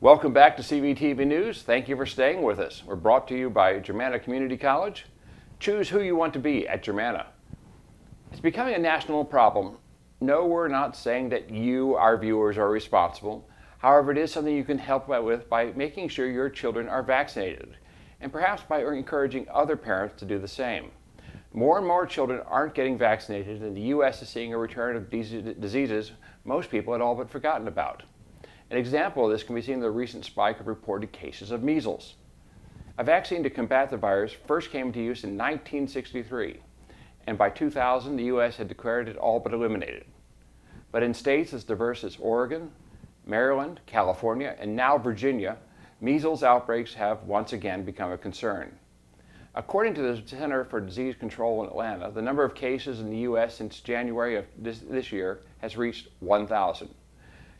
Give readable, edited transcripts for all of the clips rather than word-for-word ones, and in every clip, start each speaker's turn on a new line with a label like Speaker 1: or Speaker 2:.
Speaker 1: Welcome back to CVTV News. Thank you for staying with us. We're brought to you by Germanna Community College. Choose who you want to be at Germanna. It's becoming a national problem. No, we're not saying that you, our viewers, are responsible. However, it is something you can help out with by making sure your children are vaccinated, and perhaps by encouraging other parents to do the same. More and more children aren't getting vaccinated, and the U.S. is seeing a return of diseases most people had all but forgotten about. An example of this can be seen in the recent spike of reported cases of measles. A vaccine to combat the virus first came into use in 1963, and by 2000 the U.S. had declared it all but eliminated. But in states as diverse as Oregon, Maryland, California, and now Virginia, measles outbreaks have once again become a concern. According to the Center for Disease Control in Atlanta, the number of cases in the U.S. since January of this year has reached 1,000.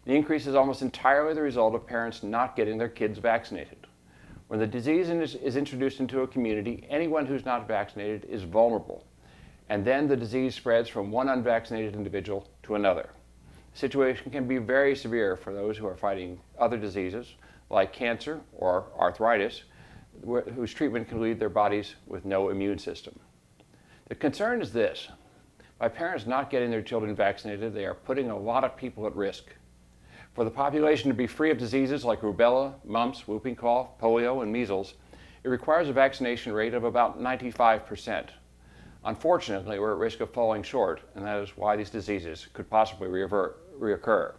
Speaker 1: The increase is almost entirely the result of parents not getting their kids vaccinated. When the disease is introduced into a community, anyone who's not vaccinated is vulnerable, and then the disease spreads from one unvaccinated individual to another. The situation can be very severe for those who are fighting other diseases like cancer or arthritis, whose treatment can leave their bodies with no immune system. The concern is this: by parents not getting their children vaccinated, they are putting a lot of people at risk. For the population to be free of diseases like rubella, mumps, whooping cough, polio, and measles, it requires a vaccination rate of about 95%. Unfortunately, we're at risk of falling short, and that is why these diseases could possibly reoccur.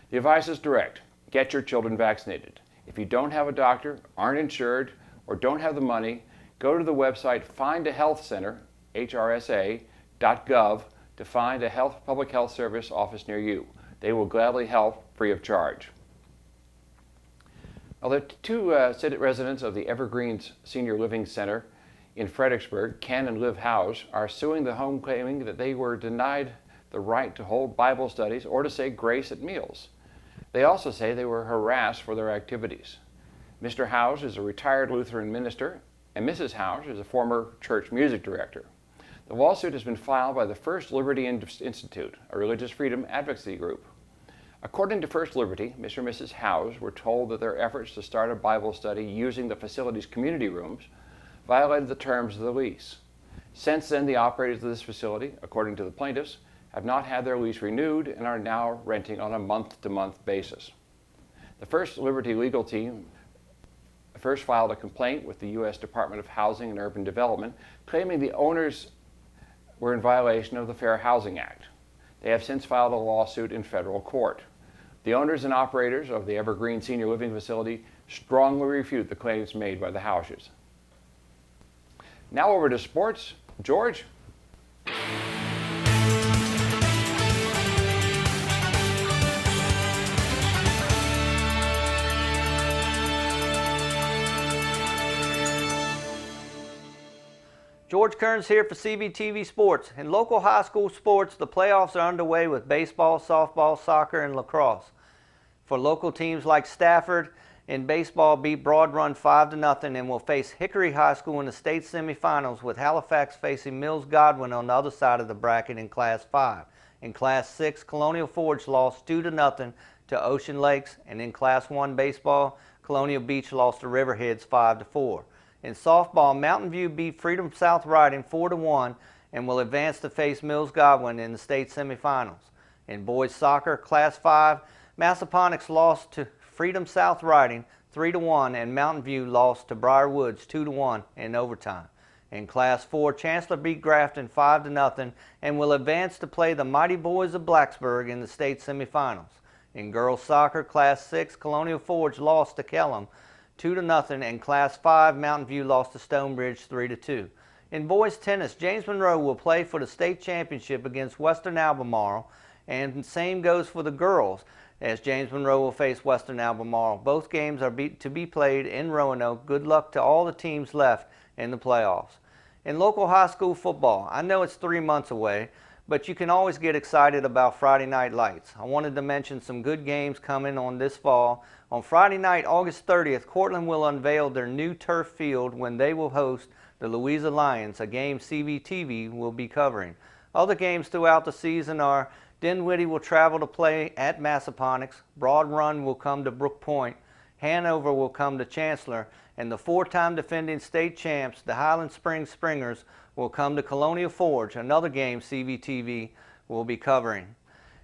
Speaker 1: The advice is direct: get your children vaccinated. If you don't have a doctor, aren't insured, or don't have the money, go to the website Find a Health Center, hrsa.gov, to find a public health service office near you. They will gladly help free of charge. Well, the two residents of the Evergreens Senior Living Center in Fredericksburg, Ken and Liv House, are suing the home, claiming that they were denied the right to hold Bible studies or to say grace at meals. They also say they were harassed for their activities. Mr. House is a retired Lutheran minister, and Mrs. House is a former church music director. The lawsuit has been filed by the First Liberty Institute, a religious freedom advocacy group. According to First Liberty, Mr. and Mrs. House were told that their efforts to start a Bible study using the facility's community rooms violated the terms of the lease. Since then, the operators of this facility, according to the plaintiffs, have not had their lease renewed and are now renting on a month-to-month basis. The First Liberty legal team first filed a complaint with the U.S. Department of Housing and Urban Development, claiming the owners were in violation of the Fair Housing Act. They have since filed a lawsuit in federal court. The owners and operators of the Evergreen Senior Living Facility strongly refute the claims made by the Houses. Now over to sports. George?
Speaker 2: George Kerns here for CVTV Sports. In local high school sports, the playoffs are underway with baseball, softball, soccer, and lacrosse. For local teams like Stafford, in baseball beat Broad Run 5-0 and will face Hickory High School in the state semifinals, with Halifax facing Mills Godwin on the other side of the bracket in Class 5. In Class 6, Colonial Forge lost 2-0 to Ocean Lakes, and in Class 1 baseball, Colonial Beach lost to Riverheads 5-4. In softball, Mountain View beat Freedom South Riding 4-1 and will advance to face Mills Godwin in the state semifinals. In boys soccer, Class 5, Massaponax lost to Freedom South Riding 3-1 and Mountain View lost to Briar Woods 2-1 in overtime. In Class 4, Chancellor beat Grafton 5-0 and will advance to play the Mighty Boys of Blacksburg in the state semifinals. In girls soccer, Class 6, Colonial Forge lost to Kellam 2-0, and Class 5, Mountain View lost to Stonebridge 3-2. In boys tennis, James Monroe will play for the state championship against Western Albemarle, and the same goes for the girls, as James Monroe will face Western Albemarle. Both games are to be played in Roanoke. Good luck to all the teams left in the playoffs. In local high school football, I know it's 3 months away, but you can always get excited about Friday Night Lights. I wanted to mention some good games coming on this fall. On Friday night, August 30th, Cortland will unveil their new turf field when they will host the Louisa Lions, a game CVTV will be covering. Other games throughout the season are Dinwiddie will travel to play at Massaponax, Broad Run will come to Brook Point, Hanover will come to Chancellor, and the 4-time defending state champs, the Highland Springs Springers, will come to Colonial Forge, another game CVTV will be covering.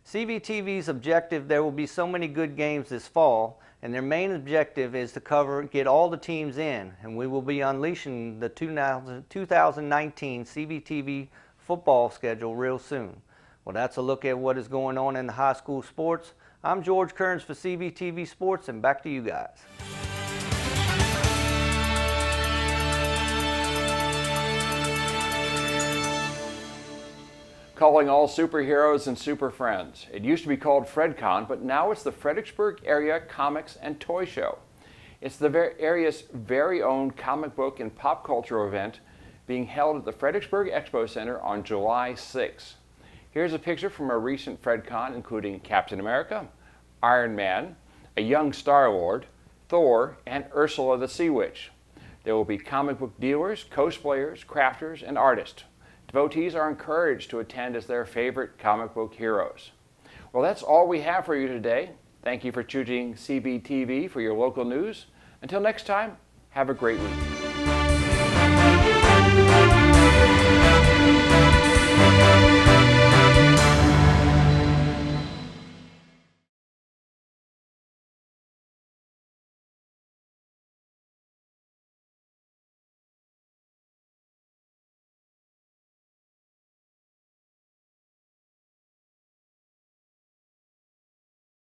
Speaker 2: CVTV's objective, there will be so many good games this fall, and their main objective is to get all the teams in, and we will be unleashing the 2019 CVTV football schedule real soon. Well, that's a look at what is going on in the high school sports. I'm George Kerns for CVTV Sports, and back to you guys.
Speaker 1: Calling all superheroes and super friends. It used to be called FredCon, but now it's the Fredericksburg Area Comics and Toy Show. It's the area's very own comic book and pop culture event being held at the Fredericksburg Expo Center on July 6. Here's a picture from a recent FredCon, including Captain America, Iron Man, a young Star-Lord, Thor, and Ursula the Sea Witch. There will be comic book dealers, cosplayers, crafters, and artists. Devotees are encouraged to attend as their favorite comic book heroes. Well, that's all we have for you today. Thank you for choosing CVTV for your local news. Until next time, have a great week.